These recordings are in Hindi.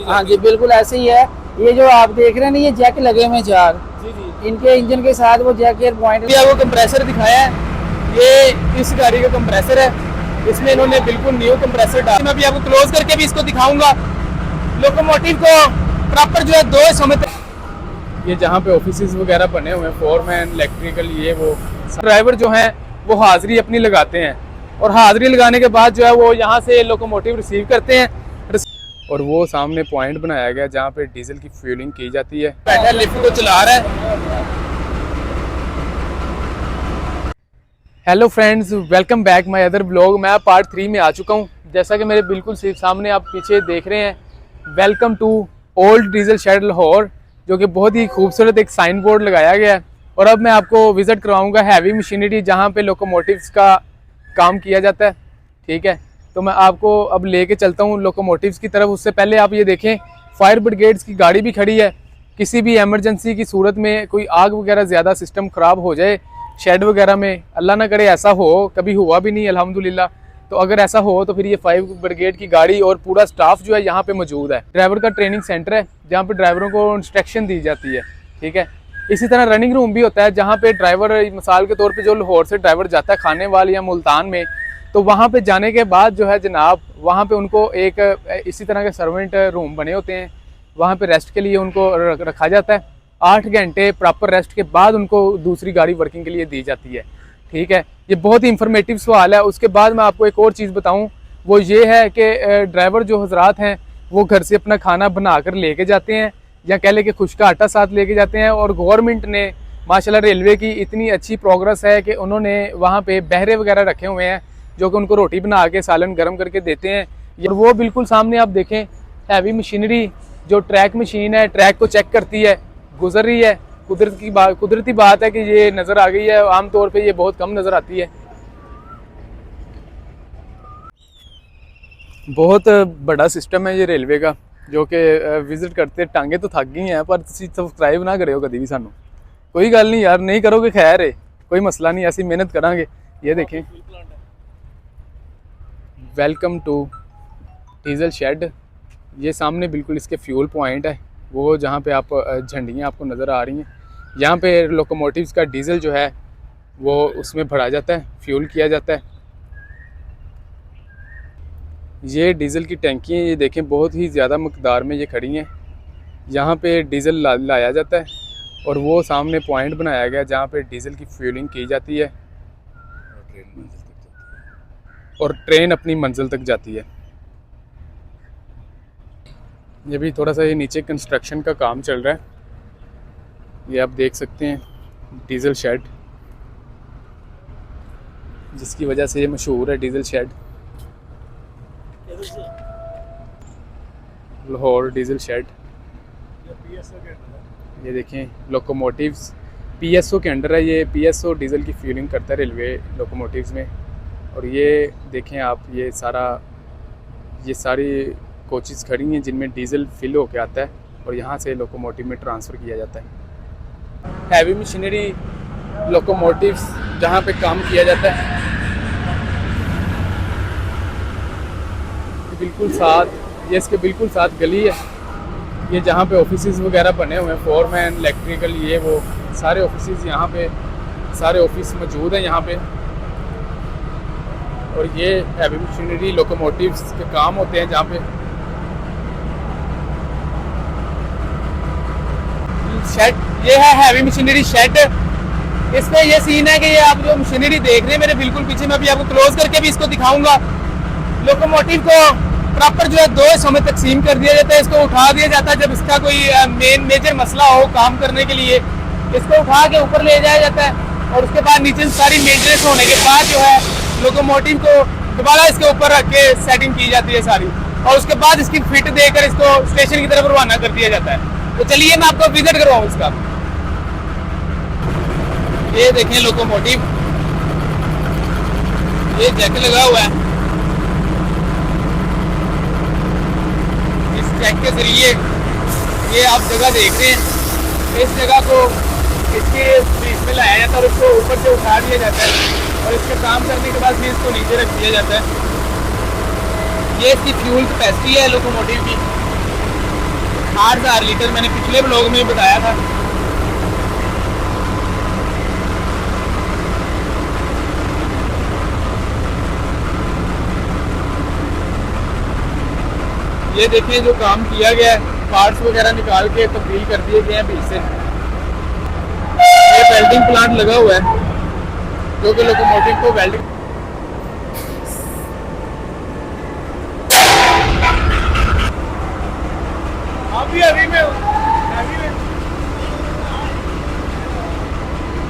हाँ जी बिल्कुल ऐसे ही है। ये जो आप देख रहे हैं ना, ये जैक लगे हुए हैं 4 जी जी। इनके इंजन के साथ वो जैक एयर पॉइंट। ये आपको कंप्रेसर दिखाया है, ये इस गाड़ी का कंप्रेसर है। इसमें इन्होंने बिल्कुल न्यू कंप्रेसर डाला। मैं अभी आपको क्लोज करके भी इसको दिखाऊंगा। लोकोमोटिव को प्रॉपर जो है 2 हिस्सों में, ये जहाँ पे ऑफिस वगैरह बने हुए हैं, फोरमैन, इलेक्ट्रिकल, ये वो ड्राइवर जो हैं वो हाजिरी अपनी लगाते हैं और हाजिरी लगाने के बाद जो है वो यहाँ से लोकोमोटिव रिसीव करते हैं। और वो सामने पॉइंट बनाया गया जहाँ पे डीजल की फ्यूलिंग की जाती है। बैठा लिफ्ट को चला रहा है। Hello friends, welcome back my other blog. मैं पार्ट 3 में आ चुका हूँ। जैसा कि मेरे बिल्कुल सामने आप पीछे देख रहे हैं, welcome to old diesel shed Lahore, जो कि बहुत ही खूबसूरत एक साइन बोर्ड लगाया गया है। और अब मैं आपको विज़िट करवाऊँगा हैवी मशीनरी, जहाँ पे लोकोमोटिव्स का काम किया जाता है। ठीक है, तो मैं आपको अब लेके चलता हूँ लोकोमोटिव्स की तरफ। उससे पहले आप ये देखें, फायर ब्रिगेड्स की गाड़ी भी खड़ी है। किसी भी एमरजेंसी की सूरत में कोई आग वगैरह ज़्यादा सिस्टम ख़राब हो जाए शेड वगैरह में, अल्लाह ना करे ऐसा हो, कभी हुआ भी नहीं अल्हम्दुलिल्लाह। तो अगर ऐसा हो तो फिर ये फायर ब्रिगेड की गाड़ी और पूरा स्टाफ जो है यहाँ पे मौजूद है। ड्राइवर का ट्रेनिंग सेंटर है जहाँ पे ड्राइवरों को इंस्ट्रक्शन दी जाती है। ठीक है, इसी तरह रनिंग रूम भी होता है जहाँ पे ड्राइवर, मिसाल के तौर पे जो लाहौर से ड्राइवर जाता है खाने वाले या मुल्तान में, तो वहाँ पे जाने के बाद जो है जनाब, वहाँ पे उनको एक इसी तरह के सर्वेंट रूम बने होते हैं। वहाँ पे रेस्ट के लिए उनको रखा जाता है। 8 घंटे प्रॉपर रेस्ट के बाद उनको दूसरी गाड़ी वर्किंग के लिए दी जाती है। ठीक है, ये बहुत ही इंफॉर्मेटिव सवाल है। उसके बाद मैं आपको एक और चीज़ बताऊँ, वो ये है कि ड्राइवर जो हजरात हैं वो घर से अपना खाना बना कर लेके जाते हैं, या कह लें कि खुश्क आटा साथ लेके जाते हैं। और गवर्नमेंट ने माशाल्लाह, रेलवे की इतनी अच्छी प्रोग्रेस है कि उन्होंने वहाँ पे बहरे वगैरह रखे हुए हैं जो कि उनको रोटी बना के सालन गर्म करके देते हैं। और वो बिल्कुल सामने आप देखें, हैवी मशीनरी जो ट्रैक मशीन है, ट्रैक को चेक करती है, गुजर रही है। कुदरती बात है कि ये नज़र आ गई है। आमतौर पे ये बहुत कम नज़र आती है। बहुत बड़ा सिस्टम है ये रेलवे का, जो कि विजिट करते टांगे तो थक गई हैं, पर सब्सक्राइब ना करे हो कभी भी सानू। कोई गल नहीं यार, नहीं करोगे खैर है, कोई मसला नहीं, ऐसी मेहनत करांगे। ये देखें, वेलकम टू डीजल शेड। ये सामने बिल्कुल इसके फ्यूल पॉइंट है, वो जहाँ पे आप झंडियाँ आपको नज़र आ रही हैं। यहाँ पे लोकोमोटिव्स का डीज़ल जो है वो उसमें भरा जाता है, फ्यूल किया जाता है। ये डीज़ल की टैंकियाँ, ये देखें बहुत ही ज़्यादा मकदार में ये खड़ी हैं। यहाँ पे डीज़ल लाया जाता है और वो सामने पॉइंट बनाया गया जहाँ पे डीज़ल की फ्यूलिंग की जाती है और ट्रेन अपनी मंजिल तक जाती है। ये भी थोड़ा सा ये नीचे कंस्ट्रक्शन का काम चल रहा है, ये आप देख सकते हैं, डीज़ल शेड, जिसकी वजह से ये मशहूर है diesel shed, Lahore diesel shed. ये देखें लोकोमोटिव्स पीएसओ के अंडर है। ये पीएसओ डीज़ल की फ्यूलिंग करता है रेलवे लोकोमोटिव्स में। और ये देखें आप, ये सारी कोचेस खड़ी हैं जिनमें डीज़ल फिल होकर आता है और यहाँ से लोकोमोटिव में ट्रांसफ़र किया जाता है। हैवी मशीनरी लोकोमोटिव्स जहाँ पे काम किया जाता है, बिल्कुल साथ, ये इसके बिल्कुल साथ गली है। ये जहाँ पे ऑफिसेज वगैरह बने हुए हैं, फोरमैन, इलेक्ट्रिकल, ये वो सारे ऑफिसेज, यहाँ पे सारे ऑफिस मौजूद हैं यहाँ पे। और ये हैवी मशीनरी लोकोमोटिव्स के काम होते हैं जहाँ पे शेड। ये है हैवी मशीनरी शेड। इसमें ये सीन है कि ये आप जो मशीनरी देख रहे हैं मेरे बिल्कुल पीछे, मैं अभी आपको क्लोज करके भी इसको दिखाऊंगा। लोकोमोटिव को प्रॉपर जो है 2 हिस्सों में तकसीम कर दिया जाता है। इसको उठा दिया जाता है जब इसका कोई मेजर मसला हो काम करने के लिए, इसको उठा के ऊपर ले जाया जाता है। और उसके बाद नीचे सारी मेंटेनेंस होने के बाद जो है लोकोमोटिव को दोबारा इसके ऊपर रख के सेटिंग की जाती है सारी, और उसके बाद इसकी फिट देकर इसको स्टेशन की तरफ रवाना कर दिया जाता है। तो चलिए मैं आपको विजिट करवाऊँ इसका। ये देखें लोकोमोटिव, ये जैक लगा हुआ है। इस जैक के जरिए ये आप जगह देख रहे हैं, इस जगह को इसके बीच में लाया जाता है और उसको ऊपर से उठा दिया जाता है और इसके काम करने के बाद फिर इसको नीचे रख दिया जाता है। ये इसकी फ्यूल कैपेसिटी है लोकोमोटिव की। 8,000 लीटर मैंने पिछले ब्लॉग में बताया था। ये देखें जो काम किया गया है, पार्ट्स वगैरह निकाल के तब्दील कर दिए गए हैं बीच से। ये वेल्डिंग प्लांट लगा हुआ है जो कि लोकोमोटिव को वेल्डिंग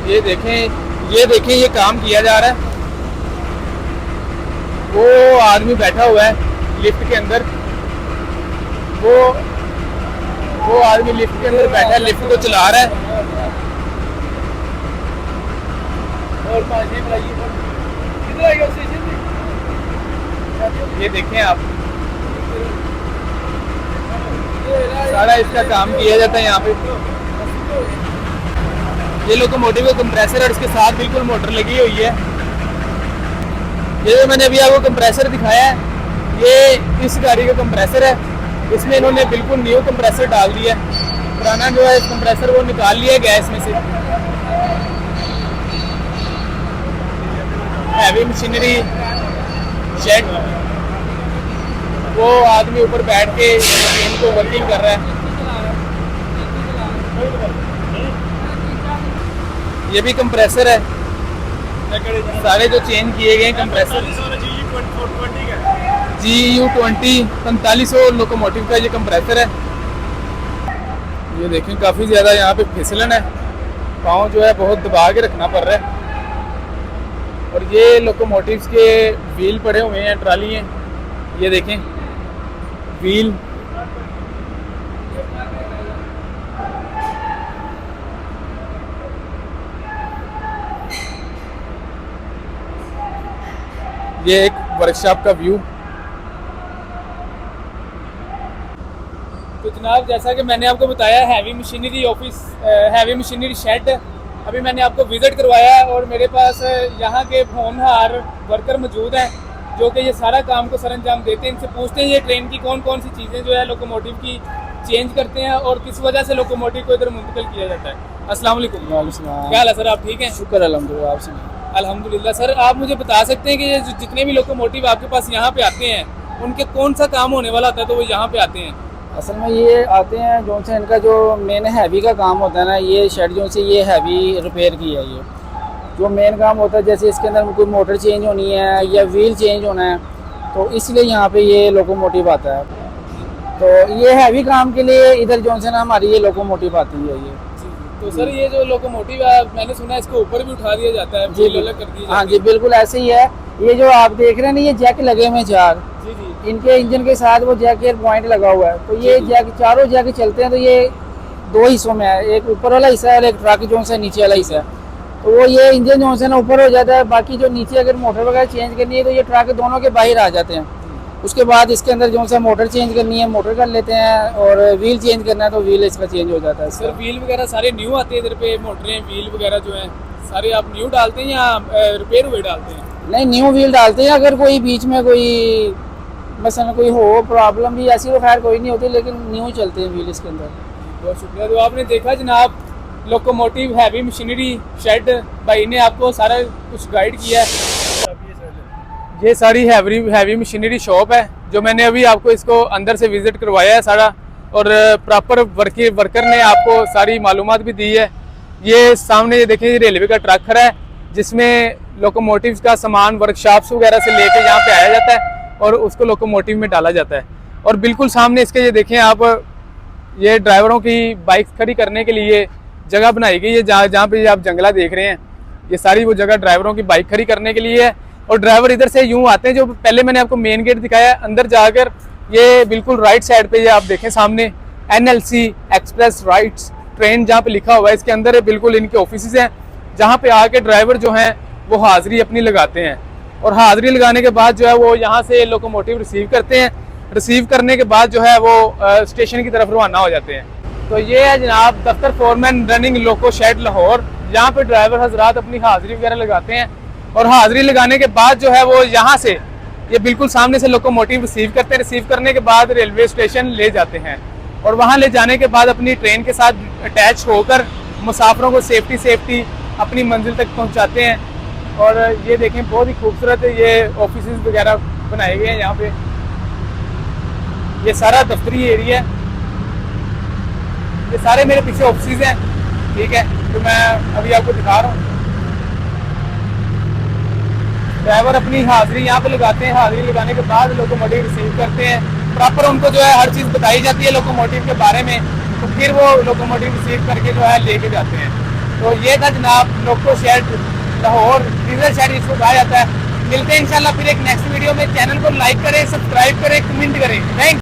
ये देखें ये काम किया जा रहा है। वो आदमी बैठा हुआ है लिफ्ट के अंदर, वो आदमी लिफ्ट के अंदर बैठा है, लिफ्ट को चला रहा है। ये देखें आप, सारा इसका काम किया जाता है यहाँ पे। ये लोकोमोटिव का कंप्रेसर और इसके साथ बिल्कुल मोटर लगी हुई है। ये जो मैंने अभी आपको कंप्रेसर दिखाया है, ये इस गाड़ी का कंप्रेसर है। इसमें इन्होंने बिल्कुल न्यू कंप्रेसर डाल दिया है। पुराना जो है कंप्रेसर वो निकाल लिया गया इसमें से। हैवी मशीनरी शेड, वो आदमी ऊपर बैठ के मशीन को वर्किंग कर रहा है। ये भी कंप्रेसर है, सारे जो चेंज किए गए कंप्रेसर। GU20 4500 लोकोमोटिव का ये कंप्रेसर है। ये देखें काफ़ी ज़्यादा यहाँ पे फिसलन है, पाँव जो है बहुत दबा के रखना पड़ रहा है। और ये लोकोमोटिव्स के व्हील पड़े हुए हैं, ट्राली हैं। ये देखें व्हील, ये एक वर्कशॉप का व्यू। तो जनाब जैसा कि मैंने आपको बताया, heavy machinery office, heavy machinery shed अभी मैंने आपको विज़िट करवाया है। और मेरे पास यहाँ के होनहार वर्कर मौजूद हैं जो कि ये सारा काम को सरंजाम देते हैं। इनसे पूछते हैं ये ट्रेन की कौन कौन सी चीज़ें जो है लोकोमोटिव की चेंज करते हैं और किस वजह से लोकोमोटिव को इधर मुंतकिल किया जाता है। अस्सलाम वालेकुम। क्या हाल है सर, आप ठीक हैं? शुक्र अल्हम्दुलिल्लाह, आप सुनाइए। अल्हम्दुलिल्लाह। सर आप मुझे बता सकते हैं कि ये जितने भी लोकोमोटिव आपके पास यहाँ पे आते हैं उनके कौन सा काम होने वाला होता है तो वो यहाँ पे आते हैं? असल में ये आते हैं जो से इनका जो मेन हैवी का काम होता है ना, ये शेड जो से ये हैवी रिपेयर की है। ये जो मेन काम होता है, जैसे इसके अंदर कोई मोटर चेंज होनी है या व्हील चेंज होना है, तो इसलिए यहाँ पे ये लोकोमोटिव आता है। तो ये हैवी काम के लिए इधर जो से ना हमारी ये लोकोमोटिव आती है। ये तो सर ये जो लोकोमोटिव है मैंने सुना है इसको ऊपर भी उठा दिया जाता है, जी अलग कर दिया। हाँ जी, बिल्कुल ऐसे ही है। ये जो आप देख रहे हैं ना, ये जैक लगे हुए हैं 4। जी जी। इनके इंजन के साथ वो जैक एयर पॉइंट लगा हुआ है। तो ये जैक चारों जैक चलते हैं। तो ये 2 हिस्सों में है, एक ऊपर वाला हिस्सा है और एक ट्रक जो है नीचे वाला हिस्सा है। तो वो ये इंजन जो है ना ऊपर हो जाता है, बाकी जो नीचे अगर मोटर वगैरह चेंज करनी है तो ये ट्रक दोनों के बाहर आ जाते हैं। उसके बाद इसके अंदर जो सा मोटर चेंज करनी है मोटर कर लेते हैं, और व्हील चेंज करना है तो व्हील इसका चेंज हो जाता है। सर व्हील वगैरह सारे न्यू आते हैं इधर पे, मोटरें व्हील वगैरह जो हैं सारे आप न्यू डालते हैं या रिपेयर हुए डालते हैं? नहीं, न्यू व्हील डालते हैं। अगर कोई बीच में कोई मसलन कोई हो प्रॉब्लम भी ऐसी तो खैर कोई नहीं होती, लेकिन न्यू चलते हैं व्हील इसके अंदर। बहुत शुक्रिया। तो आपने देखा जनाब लोकोमोटिव हैवी मशीनरी शेड भाई ने आपको सारा कुछ गाइड किया है। ये सारी हैवी मशीनरी शॉप है जो मैंने अभी आपको इसको अंदर से विजिट करवाया है सारा, और प्रॉपर वर्कर ने आपको सारी मालूमात भी दी है। ये सामने ये देखिए ये रेलवे का ट्रक खड़ा है जिसमें लोकोमोटिव्स का सामान वर्कशॉप्स वगैरह से लेके यहाँ पे आया जाता है और उसको लोकोमोटिव में डाला जाता है। और बिल्कुल सामने इसके ये देखें आप, ये ड्राइवरों की बाइक खड़ी करने के लिए जगह बनाई गई है। जहाँ पे आप जंगला देख रहे हैं, ये सारी वो जगह ड्राइवरों की बाइक खड़ी करने के लिए है। और ड्राइवर इधर से यूं आते हैं, जो पहले मैंने आपको मेन गेट दिखाया, अंदर जाकर ये बिल्कुल राइट साइड पे ये आप देखें सामने NLC एक्सप्रेस राइट्स ट्रेन जहाँ पे लिखा हुआ है, इसके अंदर बिल्कुल इनके ऑफिस हैं जहाँ पे आके ड्राइवर जो हैं वो हाज़िरी अपनी लगाते हैं। और हाज़िरी लगाने के बाद जो है वो यहाँ से लोकोमोटिव रिसीव करते हैं। रिसीव करने के बाद जो है वो स्टेशन की तरफ रवाना हो जाते हैं। तो ये है जनाब दफ्तर foreman running loco shed Lahore, यहाँ पे ड्राइवर हजरात अपनी हाज़िरी वगैरह लगाते हैं। और हाज़िरी लगाने के बाद जो है वो यहाँ से ये बिल्कुल सामने से लोकोमोटिव रिसीव करते हैं। रिसीव करने के बाद रेलवे स्टेशन ले जाते हैं। और वहाँ ले जाने के बाद अपनी ट्रेन के साथ अटैच होकर मुसाफिरों को सेफ्टी अपनी मंजिल तक पहुँचाते हैं। और ये देखें बहुत ही खूबसूरत ये ऑफिस वगैरह बनाए गए हैं यहाँ पे। ये सारा दफ्तरी एरिया है, ये सारे मेरे पीछे ऑफिस हैं, ठीक है। तो मैं अभी आपको दिखा रहा हूँ। ड्राइवर अपनी हाजिरी यहाँ पे लगाते हैं, हाजिरी लगाने के बाद लोकोमोटिव रिसीव करते हैं। प्रॉपर उनको जो है हर चीज़ बताई जाती है लोकोमोटिव के बारे में, तो फिर वो लोकोमोटिव रिसीव करके जो है लेके जाते हैं। तो ये था जनाब loco shed Lahore diesel shed इसको कहा जाता है। मिलते हैं इंशाल्लाह फिर एक नेक्स्ट वीडियो में। चैनल को लाइक करें, सब्सक्राइब करें, कमेंट करें। थैंक